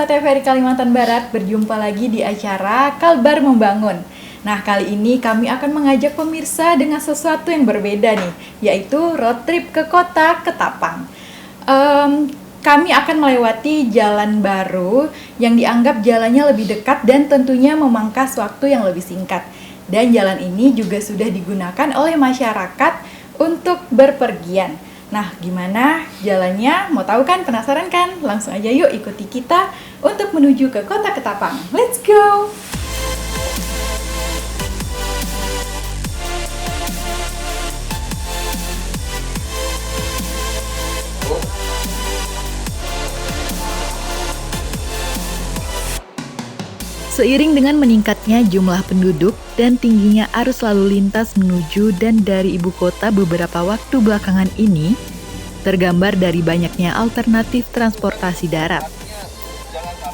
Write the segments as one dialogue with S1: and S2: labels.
S1: pemirsa TVRI Kalimantan Barat, berjumpa lagi di acara Kalbar Membangun. Nah, kali ini kami akan mengajak pemirsa dengan sesuatu yang berbeda nih, yaitu road trip ke kota Ketapang. Kami akan melewati jalan baru yang dianggap jalannya lebih dekat dan tentunya memangkas waktu yang lebih singkat. Dan jalan ini juga sudah digunakan oleh masyarakat untuk berpergian. Nah, gimana jalannya? Mau tahu kan? Penasaran kan? Langsung aja yuk ikuti kita untuk menuju ke kota Ketapang. Let's go! Seiring dengan meningkatnya jumlah penduduk dan tingginya arus lalu lintas menuju dan dari ibu kota beberapa waktu belakangan ini, tergambar dari banyaknya alternatif transportasi darat.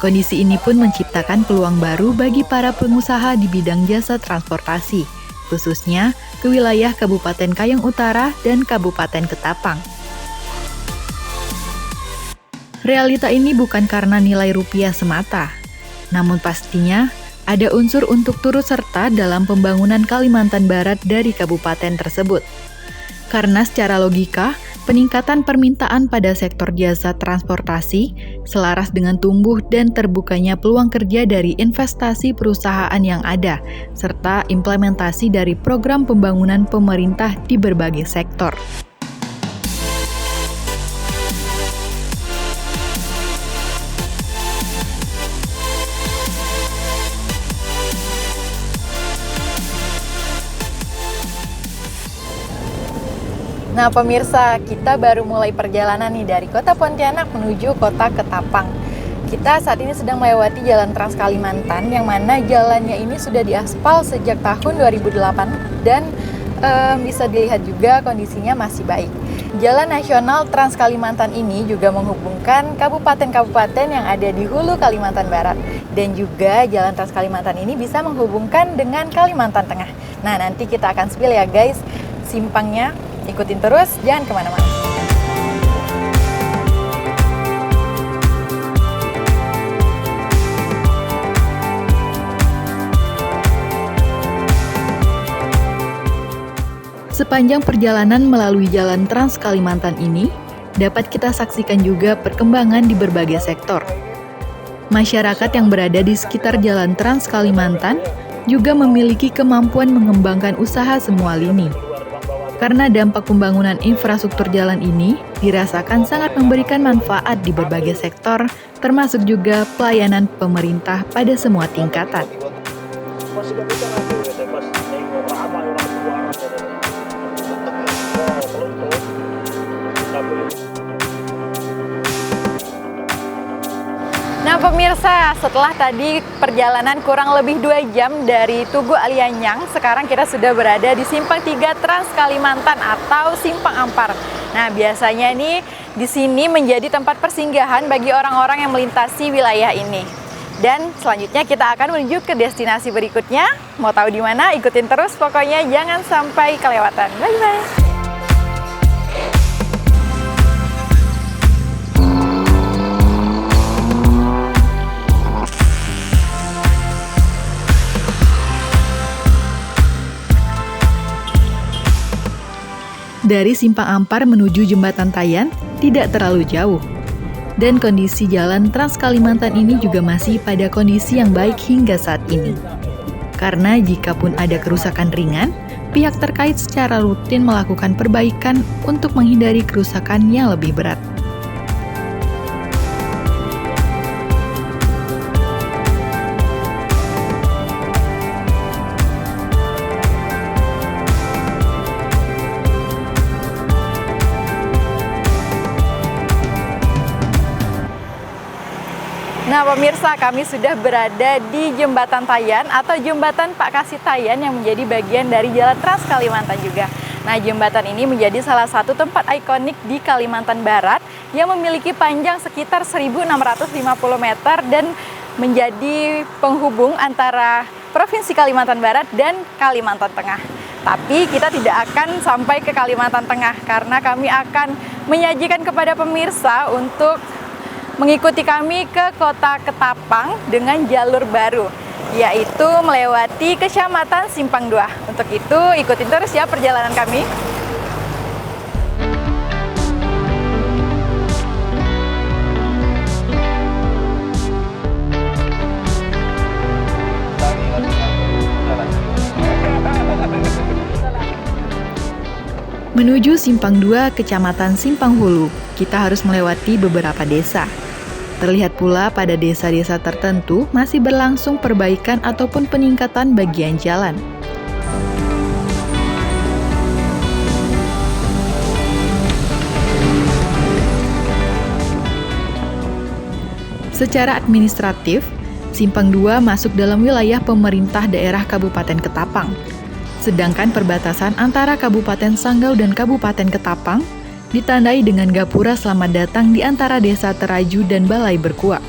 S1: Kondisi ini pun menciptakan peluang baru bagi para pengusaha di bidang jasa transportasi, khususnya ke wilayah Kabupaten Kayong Utara dan Kabupaten Ketapang. Realita ini bukan karena nilai rupiah semata, namun pastinya ada unsur untuk turut serta dalam pembangunan Kalimantan Barat dari kabupaten tersebut. Karena secara logika, peningkatan permintaan pada sektor jasa transportasi selaras dengan tumbuh dan terbukanya peluang kerja dari investasi perusahaan yang ada, serta implementasi dari program pembangunan pemerintah di berbagai sektor. Nah pemirsa, kita baru mulai perjalanan nih dari kota Pontianak menuju kota Ketapang. Kita saat ini sedang melewati jalan Trans Kalimantan yang mana jalannya ini sudah diaspal sejak tahun 2008 dan bisa dilihat juga kondisinya masih baik. Jalan nasional Trans Kalimantan ini juga menghubungkan kabupaten-kabupaten yang ada di hulu Kalimantan Barat. Dan juga jalan Trans Kalimantan ini bisa menghubungkan dengan Kalimantan Tengah. Nah nanti kita akan spill ya guys, simpangnya. Ikutin terus, jangan kemana-mana. Sepanjang perjalanan melalui jalan Trans Kalimantan ini, dapat kita saksikan juga perkembangan di berbagai sektor. Masyarakat yang berada di sekitar jalan Trans Kalimantan juga memiliki kemampuan mengembangkan usaha semua lini. Karena dampak pembangunan infrastruktur jalan ini dirasakan sangat memberikan manfaat di berbagai sektor, termasuk juga pelayanan pemerintah pada semua tingkatan. Nah pemirsa, setelah tadi perjalanan kurang lebih 2 jam dari Tugu Alianyang, sekarang kita sudah berada di Simpang 3 Trans Kalimantan atau Simpang Ampar. Nah biasanya ini di sini menjadi tempat persinggahan bagi orang-orang yang melintasi wilayah ini. Dan selanjutnya kita akan menuju ke destinasi berikutnya. Mau tahu di mana? Ikutin terus, pokoknya jangan sampai kelewatan. Bye-bye! Dari Simpang Ampar menuju Jembatan Tayan tidak terlalu jauh. Dan kondisi jalan Trans Kalimantan ini juga masih pada kondisi yang baik hingga saat ini. Karena jika pun ada kerusakan ringan, pihak terkait secara rutin melakukan perbaikan untuk menghindari kerusakan yang lebih berat. Nah pemirsa, kami sudah berada di Jembatan Tayan atau Jembatan Pak Kasih Tayan yang menjadi bagian dari Jalan Trans Kalimantan juga. Nah jembatan ini menjadi salah satu tempat ikonik di Kalimantan Barat yang memiliki panjang sekitar 1.650 meter dan menjadi penghubung antara Provinsi Kalimantan Barat dan Kalimantan Tengah. Tapi kita tidak akan sampai ke Kalimantan Tengah karena kami akan menyajikan kepada pemirsa untuk mengikuti kami ke Kota Ketapang dengan jalur baru, yaitu melewati Kecamatan Simpang 2. Untuk itu, ikutin terus ya perjalanan kami. Menuju Simpang 2, Kecamatan Simpang Hulu, kita harus melewati beberapa desa. Terlihat pula pada desa-desa tertentu masih berlangsung perbaikan ataupun peningkatan bagian jalan. Secara administratif, Simpang 2 masuk dalam wilayah pemerintah daerah Kabupaten Ketapang. Sedangkan perbatasan antara Kabupaten Sanggau dan Kabupaten Ketapang ditandai dengan gapura selamat datang di antara Desa Teraju dan Balai Berkuak.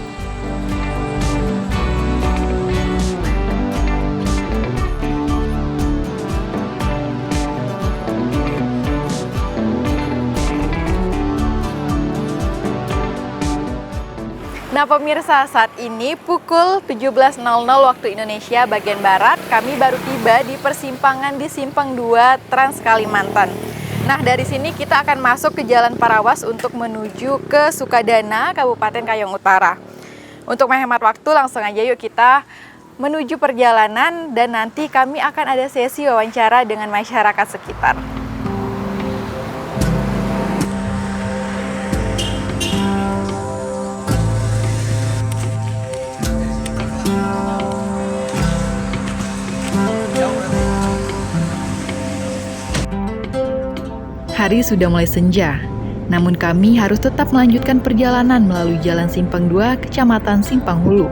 S1: Nah pemirsa, saat ini pukul 17.00 waktu Indonesia bagian Barat, kami baru tiba di persimpangan di Simpang 2 Trans Kalimantan. Nah dari sini kita akan masuk ke Jalan Parawas untuk menuju ke Sukadana, Kabupaten Kayong Utara. Untuk menghemat waktu, langsung aja yuk kita menuju perjalanan dan nanti kami akan ada sesi wawancara dengan masyarakat sekitar. Hari sudah mulai senja, namun kami harus tetap melanjutkan perjalanan melalui Jalan Simpang 2, Kecamatan Simpang Hulu.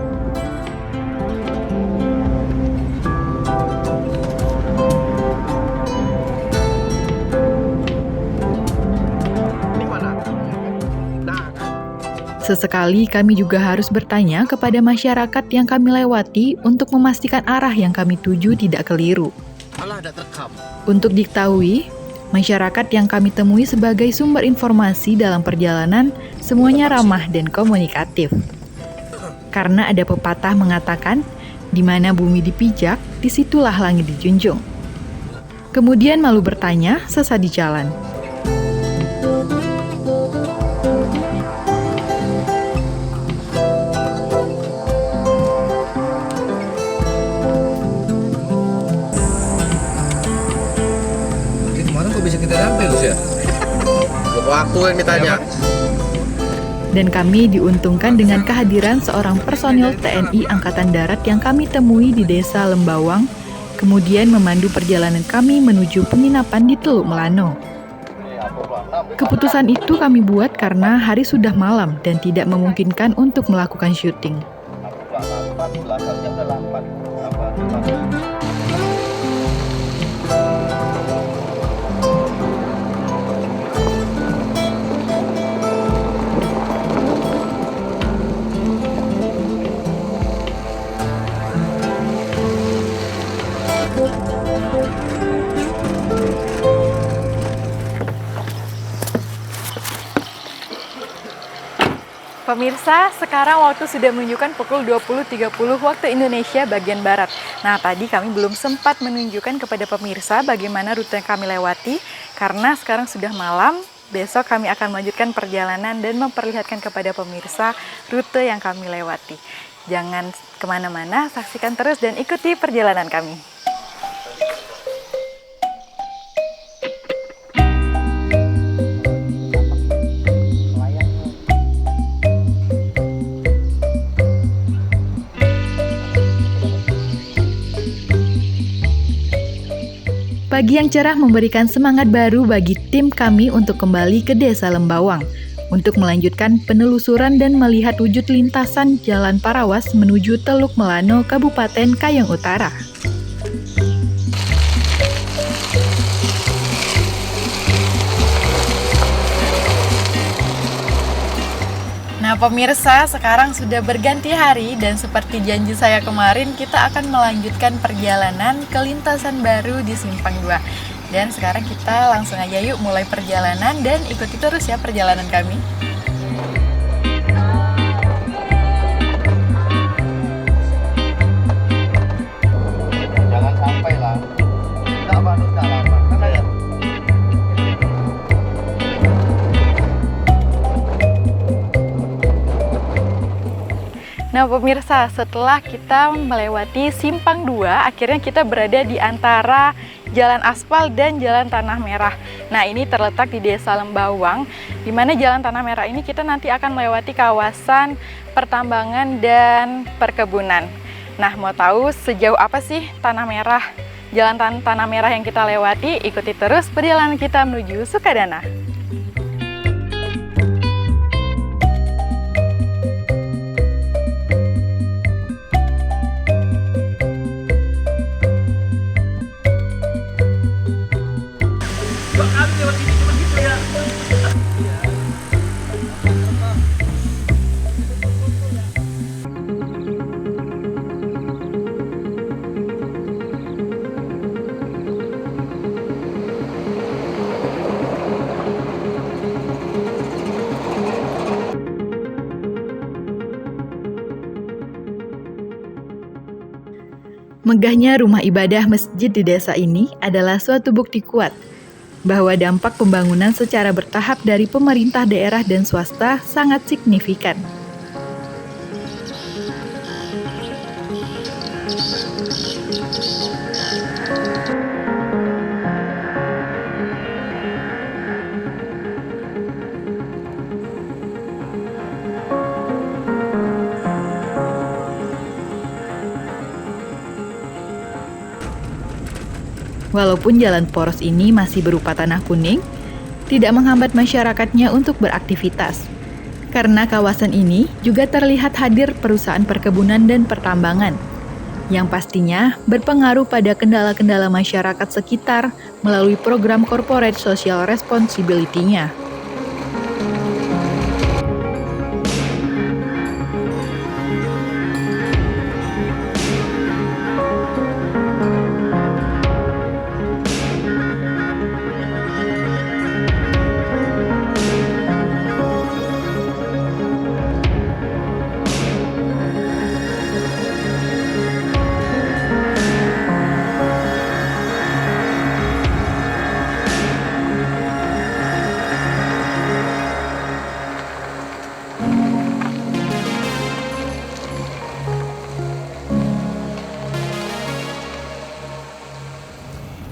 S1: Sesekali kami juga harus bertanya kepada masyarakat yang kami lewati untuk memastikan arah yang kami tuju tidak keliru. Untuk diketahui, masyarakat yang kami temui sebagai sumber informasi dalam perjalanan semuanya ramah dan komunikatif. Karena ada pepatah mengatakan, di mana bumi dipijak, disitulah langit dijunjung. Kemudian malu bertanya, sesat di jalan.
S2: Bisa kita sampai Gus ya? Aku yang ditanya.
S1: Dan kami diuntungkan dengan kehadiran seorang personil TNI Angkatan Darat yang kami temui di Desa Lembawang, kemudian memandu perjalanan kami menuju penginapan di Teluk Melano. Keputusan itu kami buat karena hari sudah malam dan tidak memungkinkan untuk melakukan syuting. Pemirsa, sekarang waktu sudah menunjukkan pukul 20.30 waktu Indonesia bagian Barat. Nah, tadi kami belum sempat menunjukkan kepada pemirsa bagaimana rute yang kami lewati, karena sekarang sudah malam. Besok kami akan melanjutkan perjalanan dan memperlihatkan kepada pemirsa rute yang kami lewati. Jangan kemana-mana, saksikan terus dan ikuti perjalanan kami. Pagi yang cerah memberikan semangat baru bagi tim kami untuk kembali ke Desa Lembawang untuk melanjutkan penelusuran dan melihat wujud lintasan Jalan Parawas menuju Teluk Melano, Kabupaten Kayong Utara. Nah pemirsa, sekarang sudah berganti hari dan seperti janji saya kemarin, kita akan melanjutkan perjalanan ke lintasan baru di Simpang 2. Dan sekarang kita langsung aja yuk mulai perjalanan dan ikuti terus ya perjalanan kami. Nah pemirsa, setelah kita melewati Simpang 2, akhirnya kita berada di antara jalan aspal dan jalan tanah merah. Nah ini terletak di Desa Lembawang, di mana jalan tanah merah ini kita nanti akan melewati kawasan pertambangan dan perkebunan. Nah mau tahu sejauh apa sih jalan tanah merah yang kita lewati? Ikuti terus perjalanan kita menuju Sukadana. Megahnya rumah ibadah masjid di desa ini adalah suatu bukti kuat bahwa dampak pembangunan secara bertahap dari pemerintah daerah dan swasta sangat signifikan. Walaupun jalan poros ini masih berupa tanah kuning, tidak menghambat masyarakatnya untuk beraktivitas. Karena kawasan ini juga terlihat hadir perusahaan perkebunan dan pertambangan, yang pastinya berpengaruh pada kendala-kendala masyarakat sekitar melalui program Corporate Social Responsibility-nya.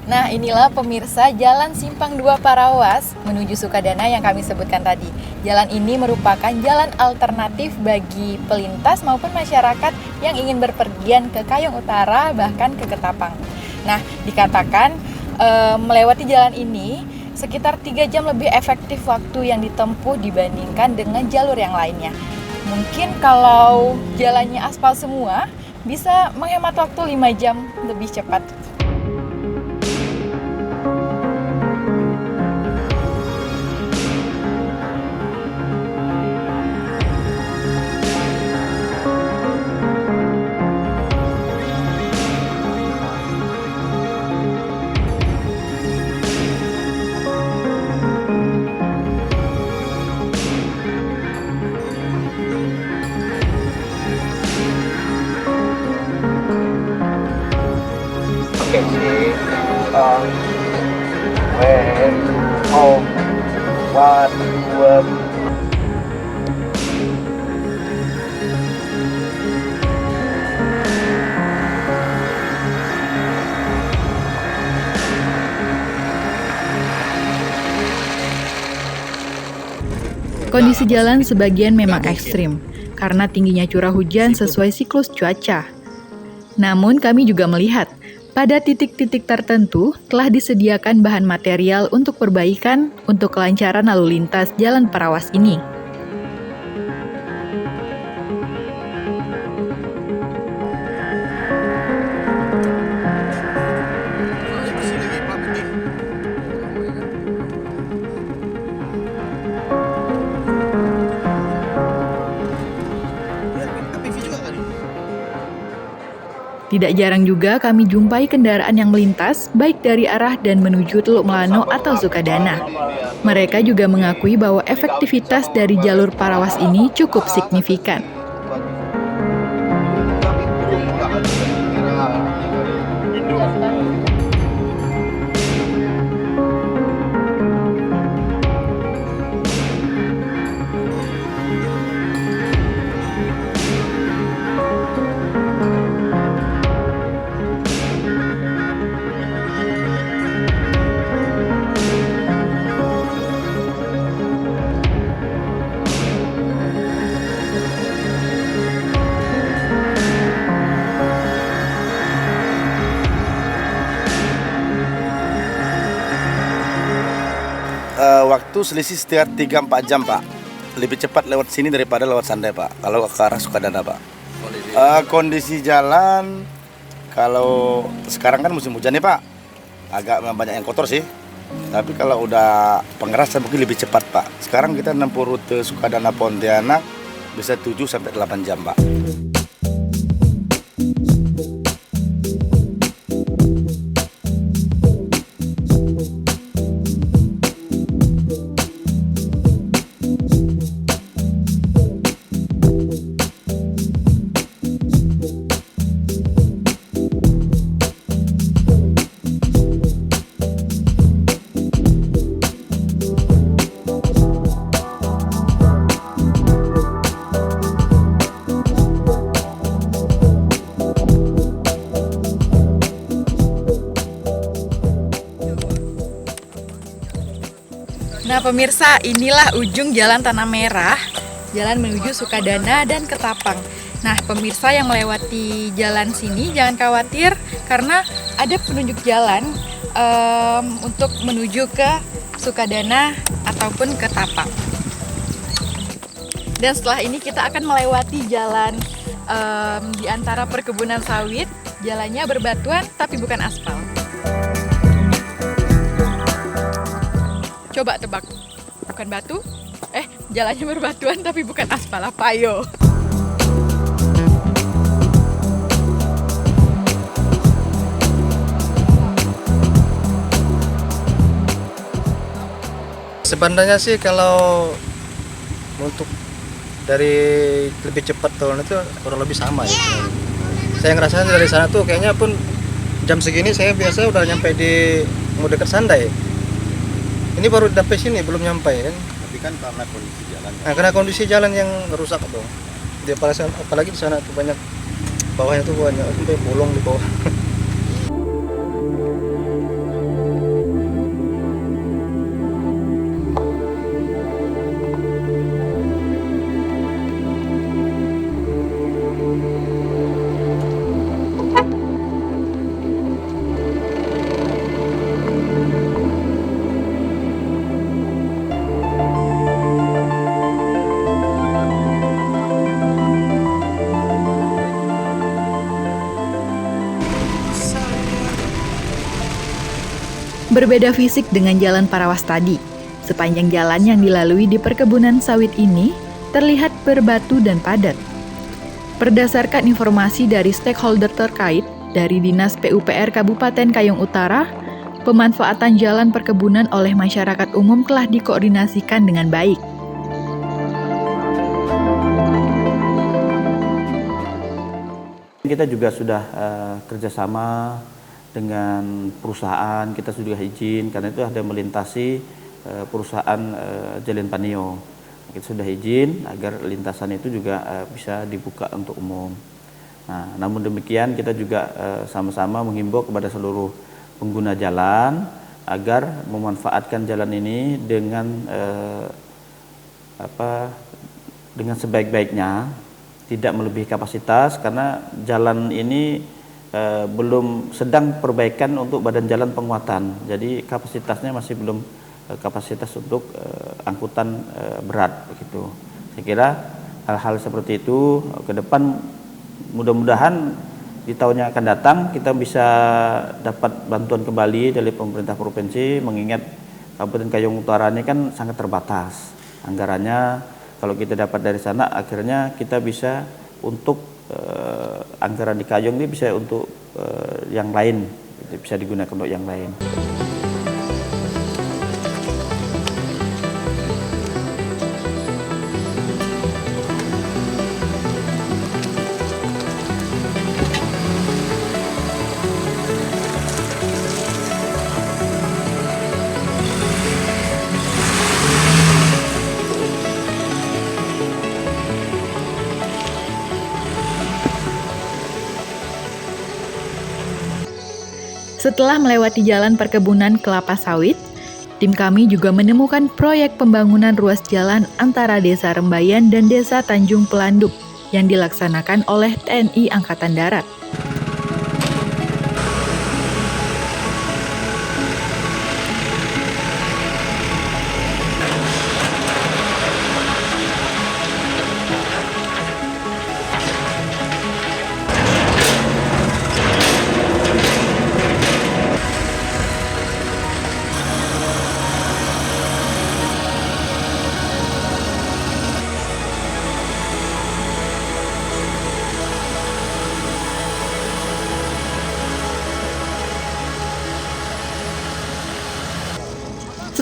S1: Nah inilah pemirsa Jalan Simpang 2 Parawas menuju Sukadana yang kami sebutkan tadi. Jalan ini merupakan jalan alternatif bagi pelintas maupun masyarakat yang ingin berpergian ke Kayong Utara bahkan ke Ketapang. Nah dikatakan melewati jalan ini sekitar 3 jam lebih efektif waktu yang ditempuh dibandingkan dengan jalur yang lainnya. Mungkin kalau jalannya aspal semua bisa menghemat waktu 5 jam lebih cepat. Kondisi jalan sebagian memang ekstrim karena tingginya curah hujan sesuai siklus cuaca. Namun kami juga melihat pada titik-titik tertentu telah disediakan bahan material untuk perbaikan untuk kelancaran lalu lintas jalan Parawas ini. Tidak jarang juga kami jumpai kendaraan yang melintas, baik dari arah dan menuju Teluk Melano atau Sukadana. Mereka juga mengakui bahwa efektivitas dari jalur Parawas ini cukup signifikan.
S3: selisih sekitar 3-4 jam Pak. Lebih cepat lewat sini daripada lewat Sandai Pak, kalau ke arah Sukadana Pak. Kondisi jalan, kalau sekarang kan musim hujan nih Pak, agak banyak yang kotor sih. Tapi kalau udah pengeras mungkin lebih cepat Pak. Sekarang kita menempuh rute Sukadana Pontianak bisa 7-8 jam Pak.
S1: Nah pemirsa, inilah ujung Jalan Tanah Merah, jalan menuju Sukadana dan Ketapang. Nah pemirsa yang melewati jalan sini jangan khawatir karena ada penunjuk jalan untuk menuju ke Sukadana ataupun Ketapang. Dan setelah ini kita akan melewati jalan di antara perkebunan sawit, jalannya berbatuan tapi bukan aspal. Coba tebak, bukan batu? Jalannya berbatuan tapi bukan aspal, apa ayo?
S4: Sebenarnya sih kalau untuk dari lebih cepat turun itu kurang lebih sama ya. Saya ngerasanya dari sana tuh kayaknya pun jam segini saya biasa udah nyampe di mau dekat Sandai. Ini baru sampai sini belum nyampe kan.
S3: Tapi kan karena kondisi jalan.
S4: Nah, karena kondisi jalan yang rusak tuh. Apalagi di sana tuh banyak bawahnya tuh banyak sampai bolong di bawah.
S1: Berbeda fisik dengan jalan Parawas tadi, sepanjang jalan yang dilalui di perkebunan sawit ini terlihat berbatu dan padat. Berdasarkan informasi dari stakeholder terkait dari Dinas PUPR Kabupaten Kayong Utara, pemanfaatan jalan perkebunan oleh masyarakat umum telah dikoordinasikan dengan baik.
S5: Kita juga sudah kerjasama dengan perusahaan, kita sudah izin karena itu ada melintasi perusahaan Jalan Panio. Kita sudah izin agar lintasan itu juga bisa dibuka untuk umum. Nah, namun demikian kita juga sama-sama menghimbau kepada seluruh pengguna jalan agar memanfaatkan jalan ini dengan dengan sebaik-baiknya, tidak melebihi kapasitas karena jalan ini belum sedang perbaikan untuk badan jalan penguatan, jadi kapasitasnya masih belum kapasitas untuk angkutan berat begitu. Saya kira hal-hal seperti itu ke depan mudah-mudahan di tahun yang akan datang kita bisa dapat bantuan kembali dari pemerintah provinsi, mengingat Kabupaten Kayong Utara ini kan sangat terbatas anggarannya. Kalau kita dapat dari sana akhirnya kita bisa untuk anggaran di Kayong ini bisa untuk yang lain, bisa digunakan untuk yang lain.
S1: Setelah melewati jalan perkebunan kelapa sawit, tim kami juga menemukan proyek pembangunan ruas jalan antara Desa Rembayan dan Desa Tanjung Pelanduk yang dilaksanakan oleh TNI Angkatan Darat.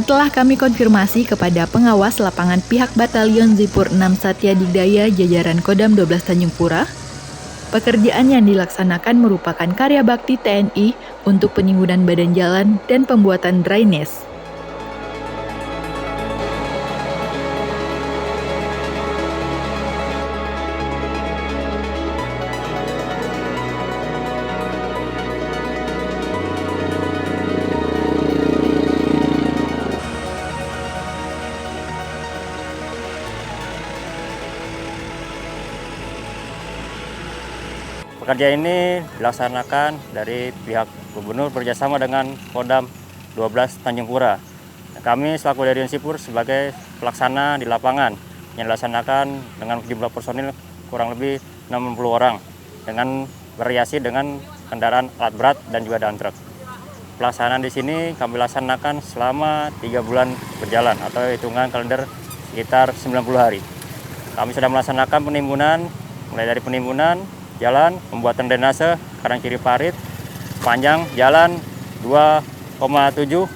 S1: Setelah kami konfirmasi kepada pengawas lapangan pihak Batalion Zipur 6 Satya Digdaya jajaran Kodam 12 Tanjung Pura, pekerjaan yang dilaksanakan merupakan karya bakti TNI untuk penimbunan badan jalan dan pembuatan drainase.
S6: Pekerjaan ini dilaksanakan dari pihak gubernur bekerjasama dengan Kodam 12 Tanjung Pura. Kami selaku dari Sipur sebagai pelaksana di lapangan yang dilaksanakan dengan jumlah personil kurang lebih 60 orang dengan variasi dengan kendaraan alat berat dan juga dump truck. Pelaksanaan di sini kami laksanakan selama 3 bulan berjalan atau hitungan kalender sekitar 90 hari. Kami sudah melaksanakan penimbunan, mulai dari penimbunan jalan, pembuatan drainase kanan kiri parit, panjang jalan 2,7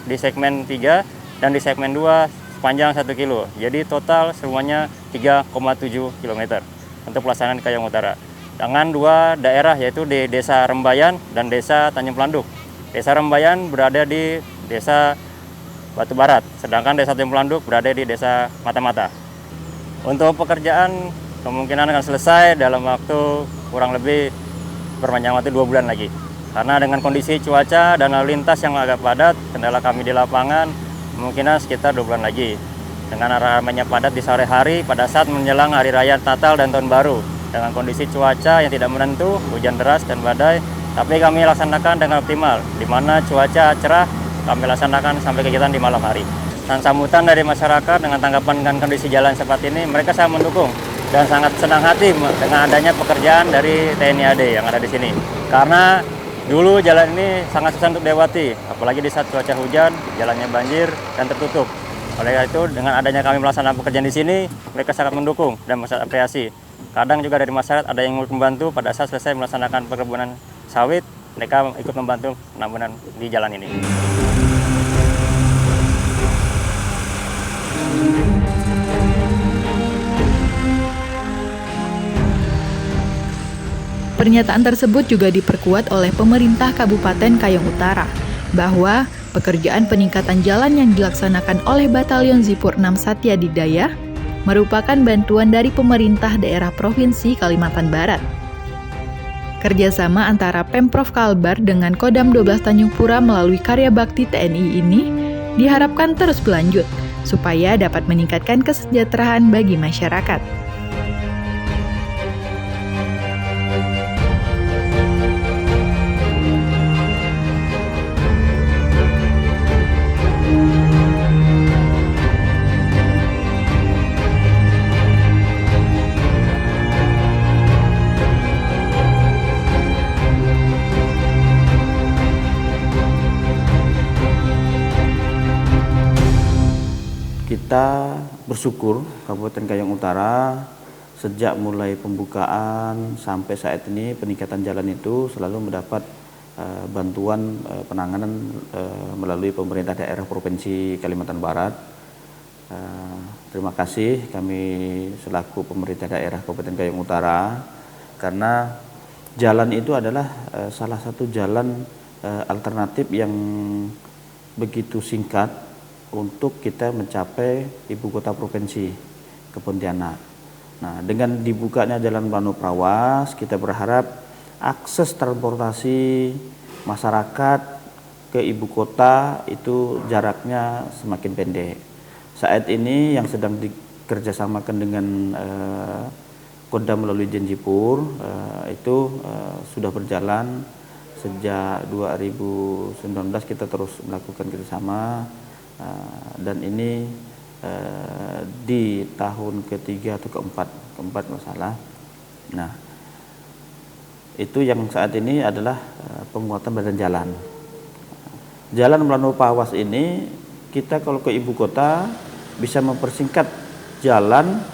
S6: di segmen 3 dan di segmen 2 sepanjang 1 kilo. Jadi total semuanya 3,7 km untuk pelaksanaan di Kayong Utara. Dengan 2 daerah yaitu di Desa Rembayan dan Desa Tanjung Pelanduk. Desa Rembayan berada di Desa Batu Barat, sedangkan Desa Tanjung Pelanduk berada di Desa Mata-Mata. Untuk pekerjaan kemungkinan akan selesai dalam waktu kurang lebih berpanjang waktu 2 bulan lagi. Karena dengan kondisi cuaca dan lalu lintas yang agak padat, kendala kami di lapangan kemungkinan sekitar 2 bulan lagi. Dengan ramainya padat di sore hari pada saat menjelang Hari Raya Natal dan Tahun Baru. Dengan kondisi cuaca yang tidak menentu, hujan deras dan badai, tapi kami laksanakan dengan optimal, di mana cuaca cerah kami laksanakan sampai kegiatan di malam hari. Dan sambutan dari masyarakat dengan tanggapan dan kondisi jalan seperti ini, mereka sangat mendukung dan sangat senang hati dengan adanya pekerjaan dari TNI AD yang ada di sini. Karena dulu jalan ini sangat susah untuk dilewati, apalagi di saat cuaca hujan, jalannya banjir dan tertutup. Oleh karena itu, dengan adanya kami melaksanakan pekerjaan di sini, mereka sangat mendukung dan sangat apresiasi. Kadang juga dari masyarakat ada yang membantu pada saat selesai melaksanakan perkebunan sawit, mereka ikut membantu penambahan di jalan ini.
S1: Pernyataan tersebut juga diperkuat oleh pemerintah Kabupaten Kayong Utara, bahwa pekerjaan peningkatan jalan yang dilaksanakan oleh Batalion Zipur 6 Satya Digdaya merupakan bantuan dari pemerintah daerah Provinsi Kalimantan Barat. Kerjasama antara Pemprov Kalbar dengan Kodam 12 Tanjung Pura melalui karya bakti TNI ini diharapkan terus berlanjut, supaya dapat meningkatkan kesejahteraan bagi masyarakat.
S5: Kita bersyukur Kabupaten Kayong Utara sejak mulai pembukaan sampai saat ini peningkatan jalan itu selalu mendapat bantuan penanganan melalui pemerintah daerah Provinsi Kalimantan Barat. Terima kasih kami selaku pemerintah daerah Kabupaten Kayong Utara, karena jalan itu adalah salah satu jalan alternatif yang begitu singkat untuk kita mencapai ibu kota provinsi ke Pontianak. Nah, dengan dibukanya Jalan Plano Prawas, kita berharap akses transportasi masyarakat ke ibu kota itu jaraknya semakin pendek. Saat ini yang sedang dikerjasamakan dengan Kodam melalui Jenjipur itu sudah berjalan sejak 2019, kita terus melakukan kerjasama. Dan ini di tahun ketiga atau keempat masalah. Nah, itu yang saat ini adalah penguatan badan jalan. Jalan Plano Prawas ini kita kalau ke ibu kota bisa mempersingkat jalan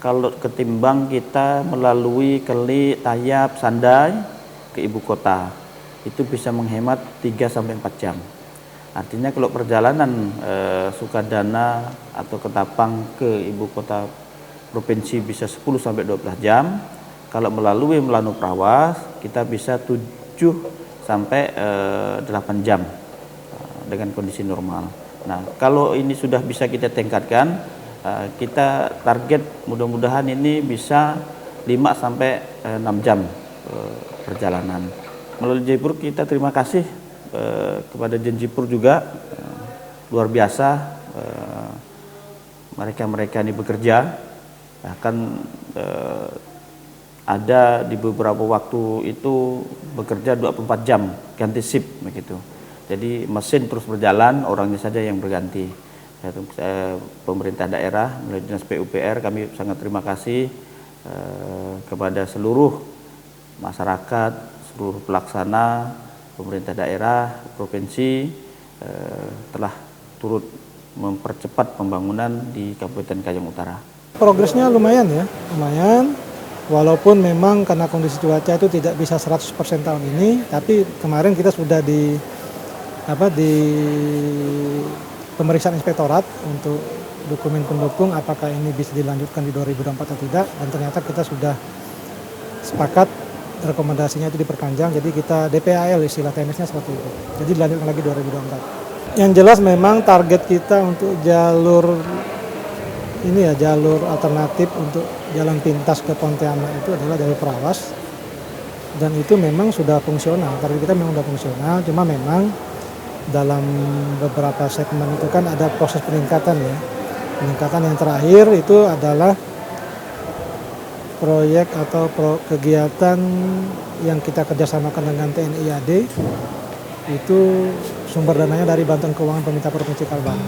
S5: kalau ketimbang kita melalui Keli, Tayap, Sandai ke ibu kota. Itu bisa menghemat 3-4 jam. Artinya kalau perjalanan Sukadana atau Ketapang ke ibu kota provinsi bisa 10 sampai 12 jam. Kalau melalui Melanu Prawas kita bisa 7 sampai 8 jam dengan kondisi normal. Nah, kalau ini sudah bisa kita tingkatkan, kita target mudah-mudahan ini bisa 5 sampai 6 jam perjalanan. Melalui Jaipur kita terima kasih kepada Jenjipur juga, luar biasa mereka ini bekerja, bahkan ada di beberapa waktu itu bekerja 24 jam ganti shift begitu. Jadi mesin terus berjalan, orangnya saja yang berganti. Pemerintah daerah melalui Dinas PUPR kami sangat terima kasih kepada seluruh masyarakat, seluruh pelaksana, pemerintah daerah, provinsi telah turut mempercepat pembangunan di Kabupaten Kayong Utara.
S7: Progresnya lumayan ya, lumayan. Walaupun memang karena kondisi cuaca itu tidak bisa 100% tahun ini, tapi kemarin kita sudah di pemeriksaan inspektorat untuk dokumen pendukung apakah ini bisa dilanjutkan di 2024 atau tidak, dan ternyata kita sudah sepakat rekomendasinya itu diperpanjang, jadi kita DPAL istilah teknisnya seperti itu, jadi dilanjutkan lagi 2024. Yang jelas memang target kita untuk jalur ini ya, jalur alternatif untuk jalan pintas ke Pontianak itu adalah jalur Prawas, dan itu memang sudah fungsional, target kita memang sudah fungsional, cuma memang dalam beberapa segmen itu kan ada proses peningkatan ya. Peningkatan yang terakhir itu adalah proyek atau kegiatan yang kita kerjasamakan dengan TNI AD, itu sumber dananya dari bantuan keuangan pemerintah Provinsi Kalbar.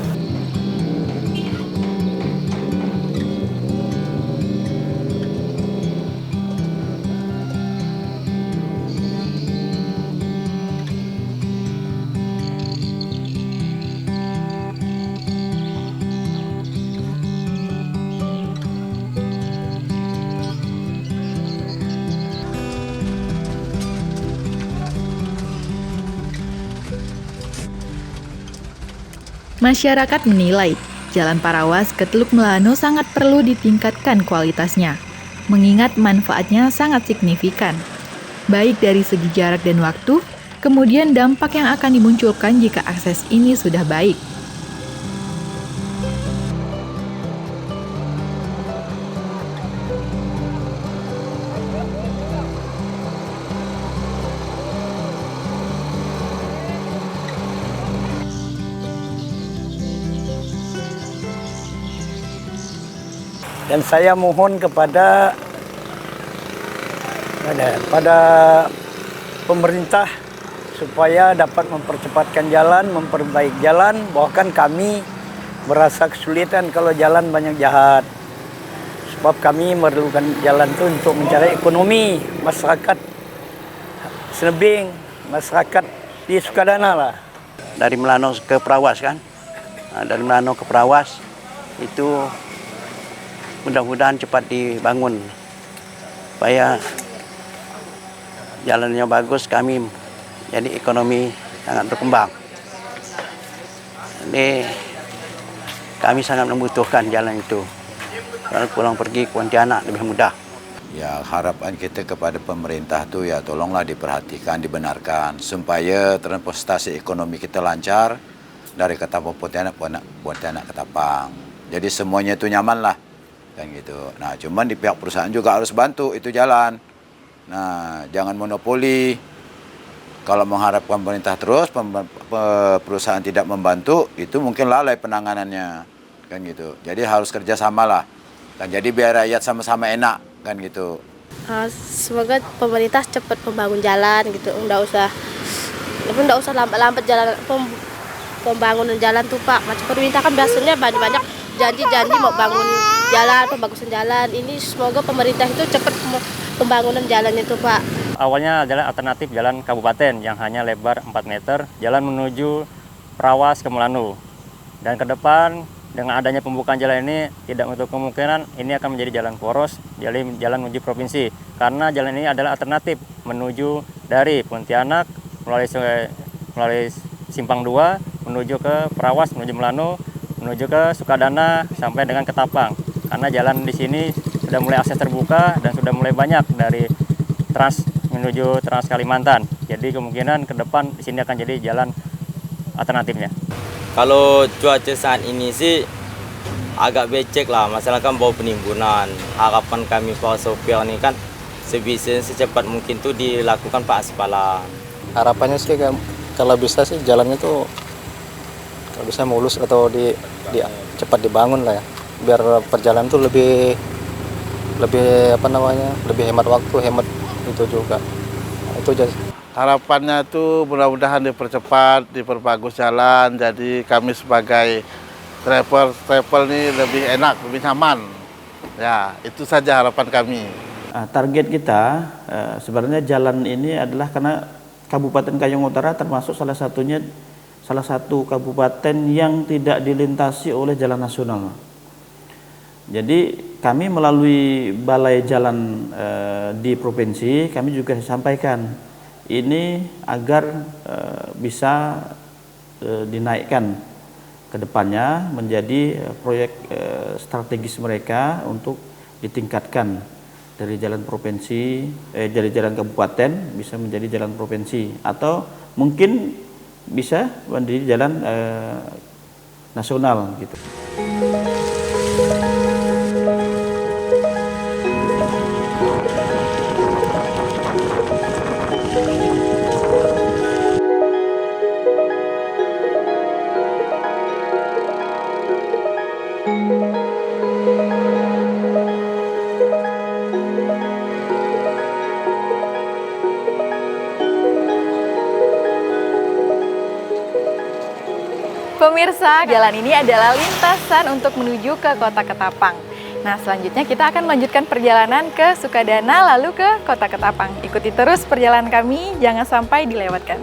S1: Masyarakat menilai Jalan Parawas ke Teluk Melanu sangat perlu ditingkatkan kualitasnya, mengingat manfaatnya sangat signifikan, baik dari segi jarak dan waktu, kemudian dampak yang akan dimunculkan jika akses ini sudah baik.
S3: Dan saya mohon kepada pemerintah supaya dapat mempercepatkan jalan, memperbaiki jalan, bahkan kami merasa kesulitan kalau jalan banyak jahat. Sebab kami memerlukan jalan itu untuk mencari ekonomi masyarakat Senebing, masyarakat di Sukadana lah.
S8: Dari Melano ke Prawas kan, dari Melano ke Prawas itu mudah-mudahan cepat dibangun supaya jalannya bagus, kami jadi ekonomi sangat berkembang. Jadi kami sangat membutuhkan jalan itu. Kalau pulang pergi ke Pontianak lebih mudah.
S9: Ya, harapan kita kepada pemerintah tuh ya tolonglah diperhatikan, dibenarkan supaya transportasi ekonomi kita lancar dari Ketapang Pontianak Ketapang. Jadi semuanya itu nyaman lah. Kan gitu. Nah, cuman di pihak perusahaan juga harus bantu itu jalan. Nah, jangan monopoli. Kalau mengharapkan pemerintah terus, perusahaan tidak membantu, itu mungkin lalai penanganannya. Kan gitu. Jadi harus kerjasama lah. Kan jadi biar rakyat sama-sama enak, kan gitu.
S10: Semoga pemerintah cepat membangun jalan gitu. Nggak usah lambat-lambat jalan pembangunan jalan tuh Pak. Macam pemerintah kan biasanya banyak janji-janji mau bangun jalan, pembagusan jalan. Ini semoga pemerintah itu cepat pembangunan jalan itu Pak.
S6: Awalnya jalan alternatif jalan kabupaten yang hanya lebar 4 meter, jalan menuju Prawas ke Melanu. Dan ke depan dengan adanya pembukaan jalan ini tidak untuk kemungkinan ini akan menjadi jalan poros, jalan menuju provinsi. Karena jalan ini adalah alternatif menuju dari Pontianak melalui Simpang 2 menuju ke Perawas, menuju Melano, menuju ke Sukadana sampai dengan Ketapang. Karena jalan di sini sudah mulai akses terbuka dan sudah mulai banyak dari Trans menuju Trans Kalimantan. Jadi kemungkinan ke depan di sini akan jadi jalan alternatifnya.
S11: Kalau cuaca saat ini sih agak becek lah, masalah kan bau penimbunan. Harapan kami para sopir ini kan secepat mungkin tuh dilakukan pengaspalan.
S4: Harapannya sih kalau bisa sih jalannya tuh kalau bisa mulus atau cepat dibangun lah ya, biar perjalanan tuh lebih lebih hemat waktu, hemat itu juga. Nah, itu aja.
S12: Harapannya itu mudah-mudahan dipercepat, diperbagus jalan, jadi kami sebagai travel ini lebih enak, lebih nyaman. Ya, itu saja harapan kami.
S5: Target kita sebenarnya jalan ini adalah karena Kabupaten Kayong Utara termasuk salah satu kabupaten yang tidak dilintasi oleh jalan nasional. Jadi kami melalui balai jalan di provinsi, kami juga sampaikan ini agar bisa dinaikkan ke depannya menjadi proyek strategis mereka untuk ditingkatkan dari jalan provinsi, dari jalan kabupaten bisa menjadi jalan provinsi, atau mungkin bisa menjadi jalan nasional gitu.
S1: Pemirsa, jalan ini adalah lintasan untuk menuju ke Kota Ketapang. Nah, selanjutnya kita akan melanjutkan perjalanan ke Sukadana lalu ke Kota Ketapang. Ikuti terus perjalanan kami, jangan sampai dilewatkan.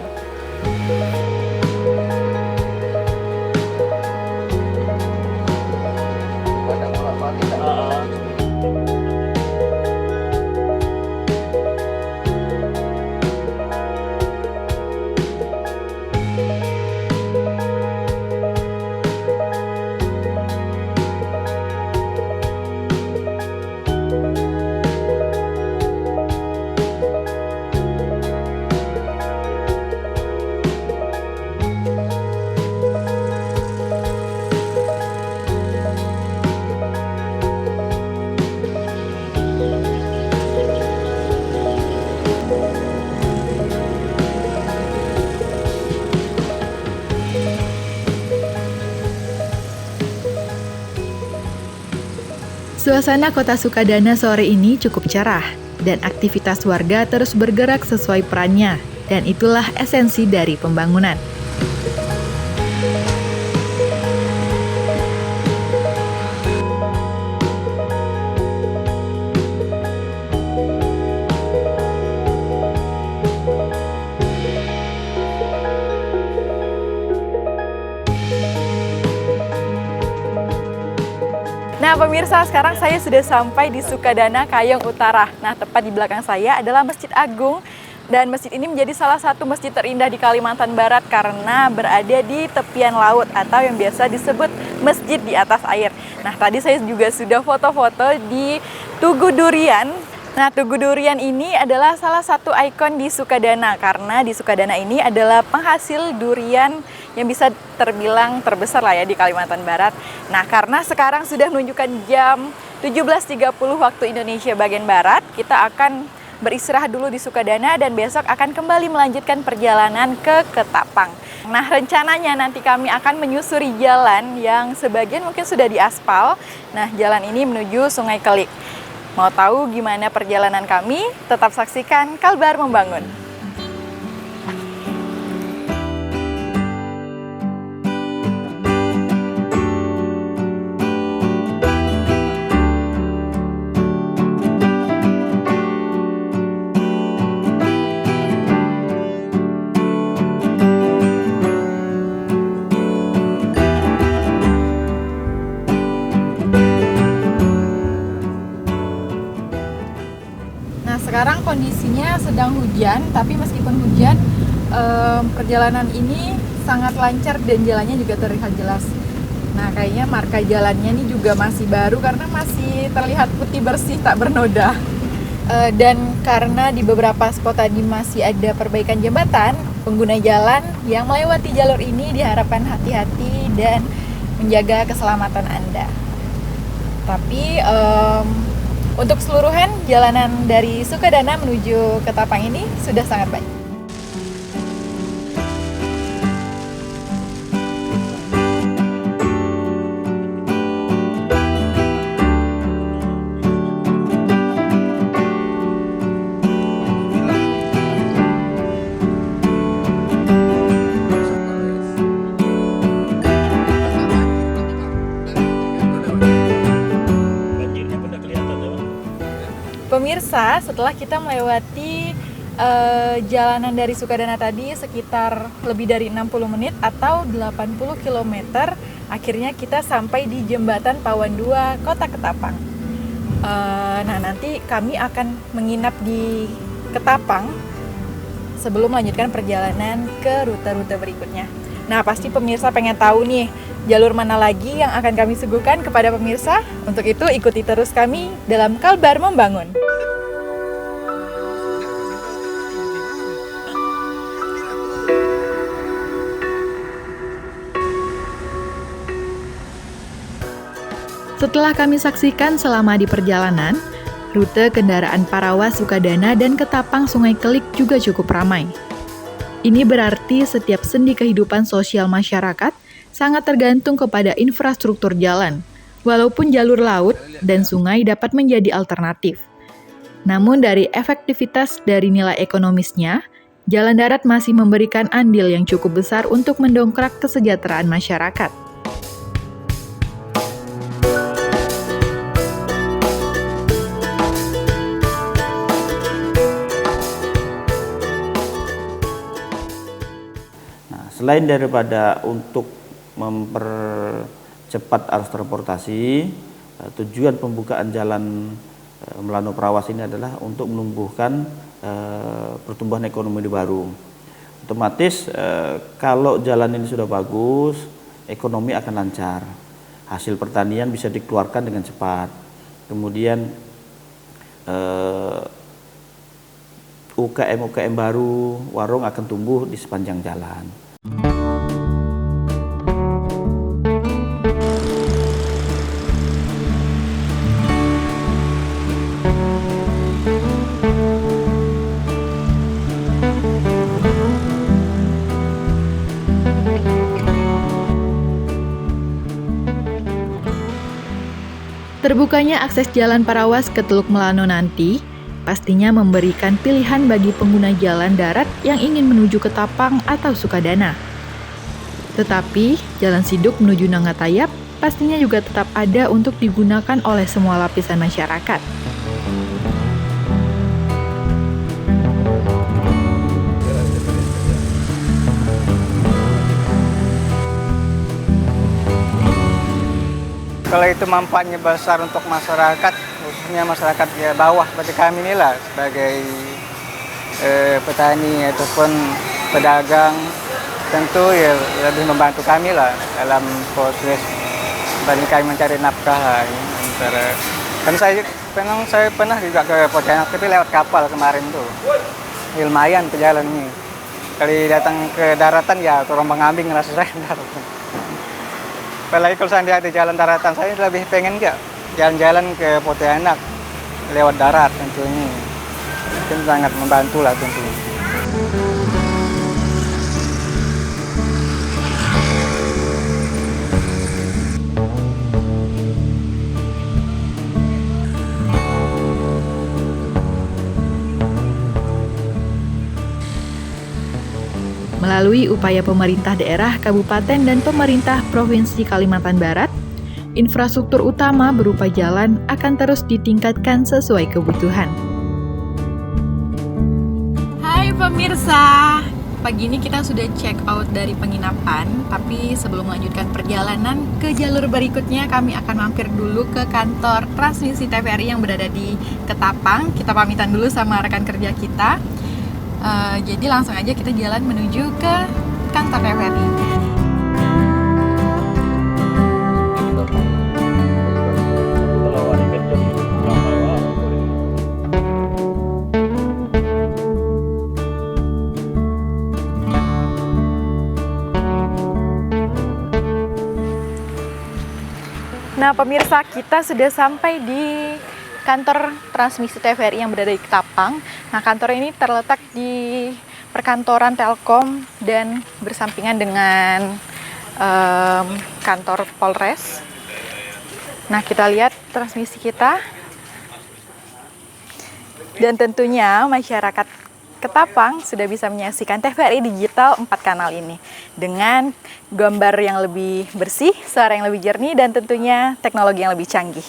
S1: Suasana Kota Sukadana sore ini cukup cerah dan aktivitas warga terus bergerak sesuai perannya, dan itulah esensi dari pembangunan. Nah pemirsa, sekarang saya sudah sampai di Sukadana Kayong Utara. Nah tepat di belakang saya adalah Masjid Agung, dan masjid ini menjadi salah satu masjid terindah di Kalimantan Barat karena berada di tepian laut atau yang biasa disebut masjid di atas air. Nah tadi saya juga sudah foto-foto di Tugu Durian. Nah, Tugu Durian ini adalah salah satu ikon di Sukadana karena di Sukadana ini adalah penghasil durian yang bisa terbilang terbesar lah ya di Kalimantan Barat. Nah, karena sekarang sudah menunjukkan jam 17.30 waktu Indonesia bagian Barat, kita akan beristirahat dulu di Sukadana dan besok akan kembali melanjutkan perjalanan ke Ketapang. Nah, rencananya nanti kami akan menyusuri jalan yang sebagian mungkin sudah diaspal. Nah, jalan ini menuju Sungai Kelik. Mau tahu gimana perjalanan kami? Tetap saksikan Kalbar Membangun. Sekarang kondisinya sedang hujan, tapi meskipun hujan, perjalanan ini sangat lancar dan jalannya juga terlihat jelas. Nah, kayaknya marka jalannya ini juga masih baru karena masih terlihat putih bersih, tak bernoda. Dan karena di beberapa spot tadi masih ada perbaikan jembatan, pengguna jalan yang melewati jalur ini diharapkan hati-hati dan menjaga keselamatan Anda. Tapi untuk keseluruhan jalanan dari Sukadana menuju Ketapang ini sudah sangat baik. Pemirsa, setelah kita melewati jalanan dari Sukadana tadi sekitar lebih dari 60 menit atau 80 km, akhirnya kita sampai di Jembatan Pawan 2 Kota Ketapang. Nah, nanti kami akan menginap di Ketapang sebelum melanjutkan perjalanan ke rute-rute berikutnya. Nah, pasti pemirsa pengen tahu nih, jalur mana lagi yang akan kami suguhkan kepada pemirsa. Untuk itu, ikuti terus kami dalam Kalbar Membangun. Setelah kami saksikan selama di perjalanan, rute kendaraan Parawas, Sukadana, dan Ketapang Sungai Kelik juga cukup ramai. Ini berarti setiap sendi kehidupan sosial masyarakat sangat tergantung kepada infrastruktur jalan, walaupun jalur laut dan sungai dapat menjadi alternatif. Namun dari efektivitas dari nilai ekonomisnya, jalan darat masih memberikan andil yang cukup besar untuk mendongkrak kesejahteraan masyarakat.
S5: Selain daripada untuk mempercepat arus transportasi, tujuan pembukaan jalan Melano Parawas ini adalah untuk menumbuhkan pertumbuhan ekonomi baru. Otomatis kalau jalan ini sudah bagus, ekonomi akan lancar, hasil pertanian bisa dikeluarkan dengan cepat. Kemudian UKM baru, warung akan tumbuh di sepanjang jalan.
S1: Terbukanya akses Jalan Parawas ke Teluk Melano nanti pastinya memberikan pilihan bagi pengguna jalan darat yang ingin menuju Ketapang atau Sukadana. Tetapi, Jalan Siduk menuju Nangatayap pastinya juga tetap ada untuk digunakan oleh semua lapisan masyarakat.
S4: Kalau itu manfaatnya besar untuk masyarakat, khususnya masyarakat ya bawah seperti kami inilah sebagai petani ataupun pedagang, tentu ya lebih membantu kami lah dalam proses bagi kami mencari nafkah. Antara kan saya pernah juga ke Pontianak tapi lewat kapal kemarin tuh, lumayan ke jalan ini. Kali datang ke daratan ya terombang-ambing rasa saya daratan. Apalagi kalau saya di jalan daratan, saya lebih pengen nggak jalan-jalan ke Pontianak lewat darat tentunya. Itu sangat membantu lah tentunya.
S1: Melalui upaya pemerintah daerah, kabupaten, dan pemerintah Provinsi Kalimantan Barat, infrastruktur utama berupa jalan akan terus ditingkatkan sesuai kebutuhan. Hai pemirsa, pagi ini kita sudah check out dari penginapan, tapi sebelum melanjutkan perjalanan ke jalur berikutnya, kami akan mampir dulu ke kantor Transmisi TVRI yang berada di Ketapang. Kita pamitan dulu sama rekan kerja kita. Jadi langsung aja kita jalan menuju ke kantor TVRI. Nah pemirsa, kita sudah sampai di kantor transmisi TVRI yang berada di Ketapang. Nah kantor ini terletak di perkantoran Telkom dan bersampingan dengan kantor Polres. Nah kita lihat transmisi kita. Dan tentunya masyarakat Ketapang sudah bisa menyaksikan TVRI digital 4 kanal ini dengan gambar yang lebih bersih, suara yang lebih jernih, dan tentunya teknologi yang lebih canggih.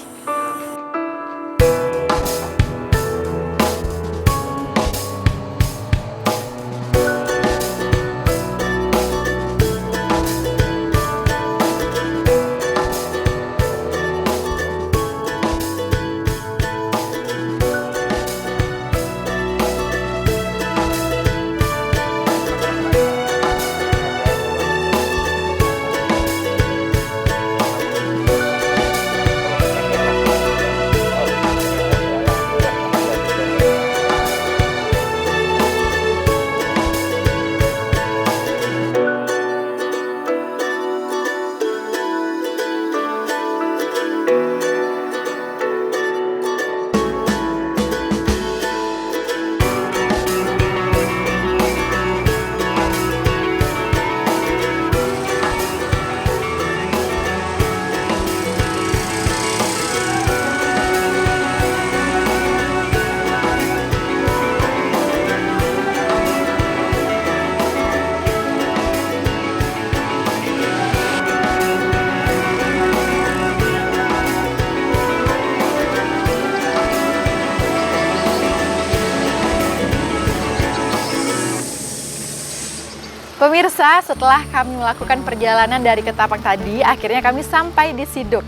S1: Pemirsa, setelah kami melakukan perjalanan dari Ketapang tadi, akhirnya kami sampai di Siduk.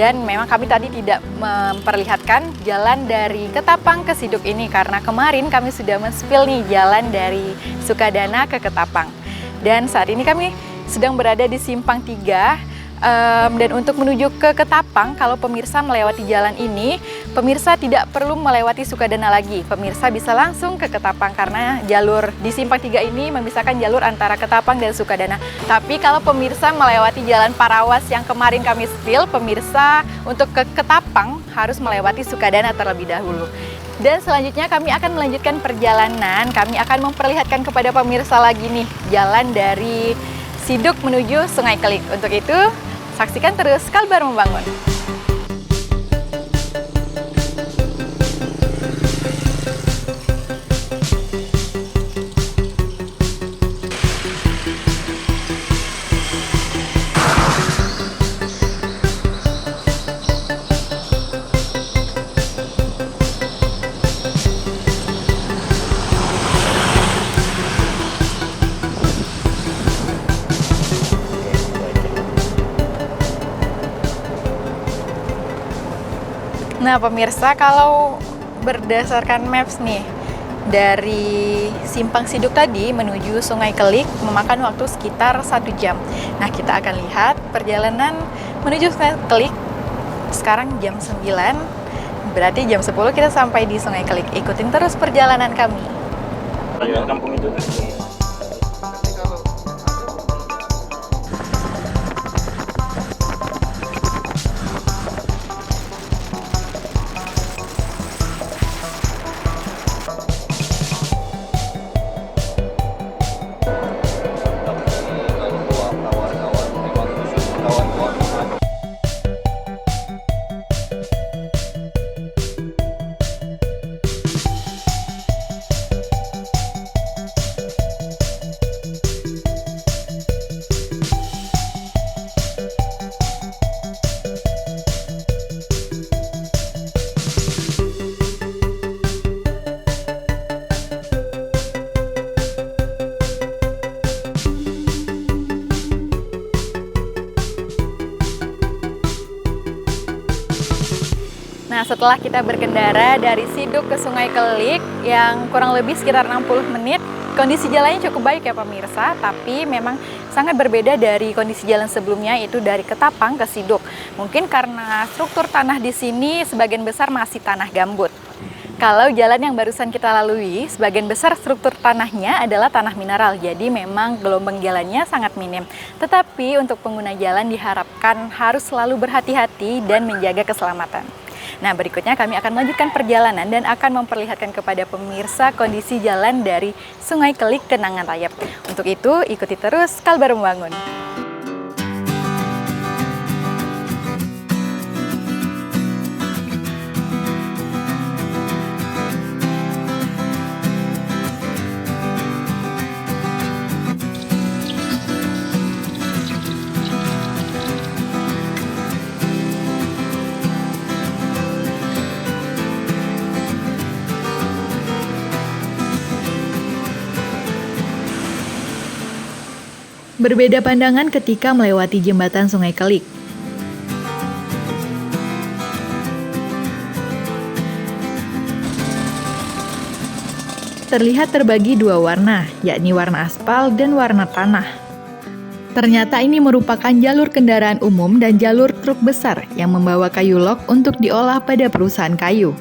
S1: Dan memang kami tadi tidak memperlihatkan jalan dari Ketapang ke Siduk ini karena kemarin kami sudah men-spill nih jalan dari Sukadana ke Ketapang. Dan saat ini kami sedang berada di Simpang 3. Dan untuk menuju ke Ketapang, kalau pemirsa melewati jalan ini, pemirsa tidak perlu melewati Sukadana lagi. Pemirsa bisa langsung ke Ketapang karena jalur di Simpang 3 ini memisahkan jalur antara Ketapang dan Sukadana. Tapi kalau pemirsa melewati jalan Parawas yang kemarin kami spill, pemirsa untuk ke Ketapang harus melewati Sukadana terlebih dahulu. Dan selanjutnya kami akan melanjutkan perjalanan. Kami akan memperlihatkan kepada pemirsa lagi nih jalan dari Siduk menuju Sungai Kelik. Untuk itu, saksikan terus Kalbar Membangun. Nah pemirsa, kalau berdasarkan maps nih, dari Simpang Siduk tadi menuju Sungai Kelik memakan waktu sekitar 1 jam. Nah kita akan lihat perjalanan menuju Sungai Kelik sekarang jam 9, berarti jam 10 kita sampai di Sungai Kelik. Ikutin terus perjalanan kami. Kampung itu. Nah, setelah kita berkendara dari Siduk ke Sungai Kelik yang kurang lebih sekitar 60 menit, Kondisi jalannya cukup baik ya pemirsa, tapi memang sangat berbeda dari kondisi jalan sebelumnya, yaitu dari Ketapang ke Siduk. Mungkin karena struktur tanah di sini sebagian besar masih tanah gambut. Kalau jalan yang barusan kita lalui, sebagian besar struktur tanahnya adalah tanah mineral, jadi memang gelombang jalannya sangat minim. Tetapi untuk pengguna jalan diharapkan harus selalu berhati-hati dan menjaga keselamatan. Nah, berikutnya kami akan melanjutkan perjalanan dan akan memperlihatkan kepada pemirsa kondisi jalan dari Sungai Kelik ke Nangatayap. Untuk itu, ikuti terus Kalbar Membangun. Berbeda pandangan ketika melewati jembatan Sungai Kelik. Terlihat terbagi dua warna, yakni warna aspal dan warna tanah. Ternyata ini merupakan jalur kendaraan umum dan jalur truk besar yang membawa kayu log untuk diolah pada perusahaan kayu.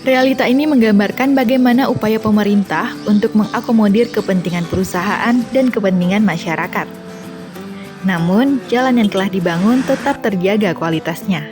S1: Realita ini menggambarkan bagaimana upaya pemerintah untuk mengakomodir kepentingan perusahaan dan kepentingan masyarakat. Namun, jalan yang telah dibangun tetap terjaga kualitasnya.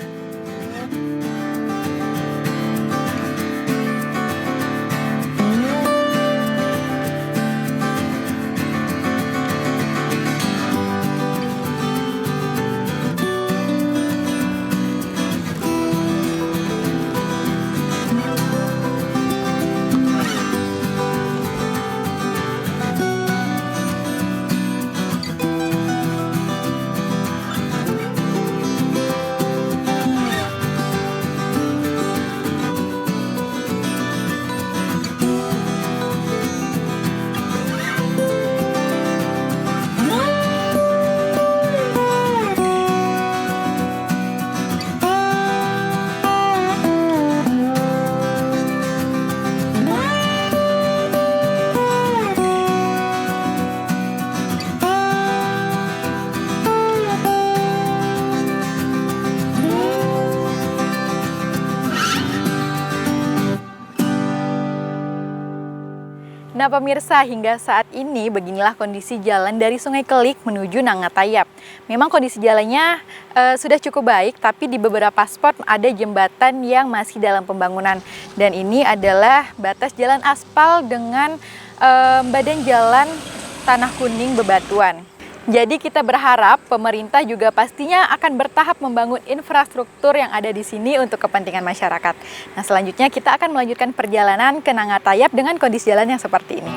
S1: Nah pemirsa, hingga saat ini beginilah kondisi jalan dari Sungai Kelik menuju Nangatayap. Memang kondisi jalannya sudah cukup baik, tapi di beberapa spot ada jembatan yang masih dalam pembangunan. Dan ini adalah batas jalan aspal dengan badan jalan tanah kuning bebatuan. Jadi kita berharap pemerintah juga pastinya akan bertahap membangun infrastruktur yang ada di sini untuk kepentingan masyarakat. Nah selanjutnya kita akan melanjutkan perjalanan ke Nangatayap dengan kondisi jalan yang seperti ini.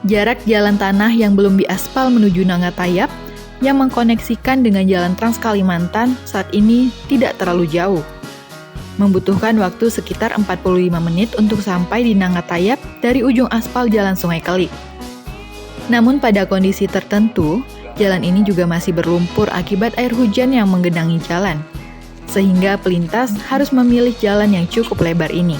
S1: Jarak jalan tanah yang belum diaspal menuju Nangatayap yang mengkoneksikan dengan jalan Trans Kalimantan saat ini tidak terlalu jauh. Membutuhkan waktu sekitar 45 menit untuk sampai di Nangatayap dari ujung aspal jalan Sungai Kelik. Namun pada kondisi tertentu, jalan ini juga masih berlumpur akibat air hujan yang menggenangi jalan, sehingga pelintas harus memilih jalan yang cukup lebar ini.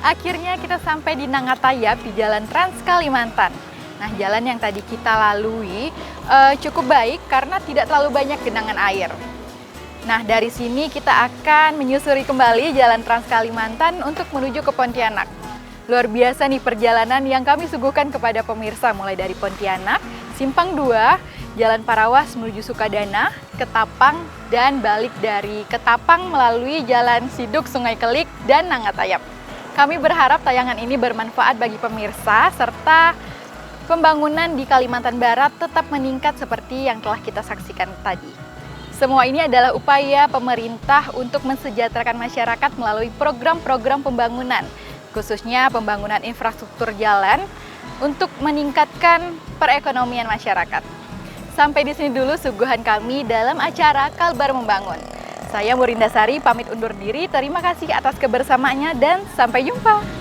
S1: Akhirnya kita sampai di Nangatayap di Jalan Trans Kalimantan. Nah, jalan yang tadi kita lalui cukup baik karena tidak terlalu banyak genangan air. Nah, dari sini kita akan menyusuri kembali Jalan Trans Kalimantan untuk menuju ke Pontianak. Luar biasa nih perjalanan yang kami suguhkan kepada pemirsa, mulai dari Pontianak, Simpang 2, Jalan Parawas menuju Sukadana, Ketapang, dan balik dari Ketapang melalui Jalan Siduk, Sungai Kelik, dan Nangatayap. Kami berharap tayangan ini bermanfaat bagi pemirsa, serta pembangunan di Kalimantan Barat tetap meningkat seperti yang telah kita saksikan tadi. Semua ini adalah upaya pemerintah untuk mensejahterakan masyarakat melalui program-program pembangunan, khususnya pembangunan infrastruktur jalan untuk meningkatkan perekonomian masyarakat. Sampai di sini dulu suguhan kami dalam acara Kalbar Membangun. Saya Murindasari pamit undur diri, terima kasih atas kebersamaannya dan sampai jumpa.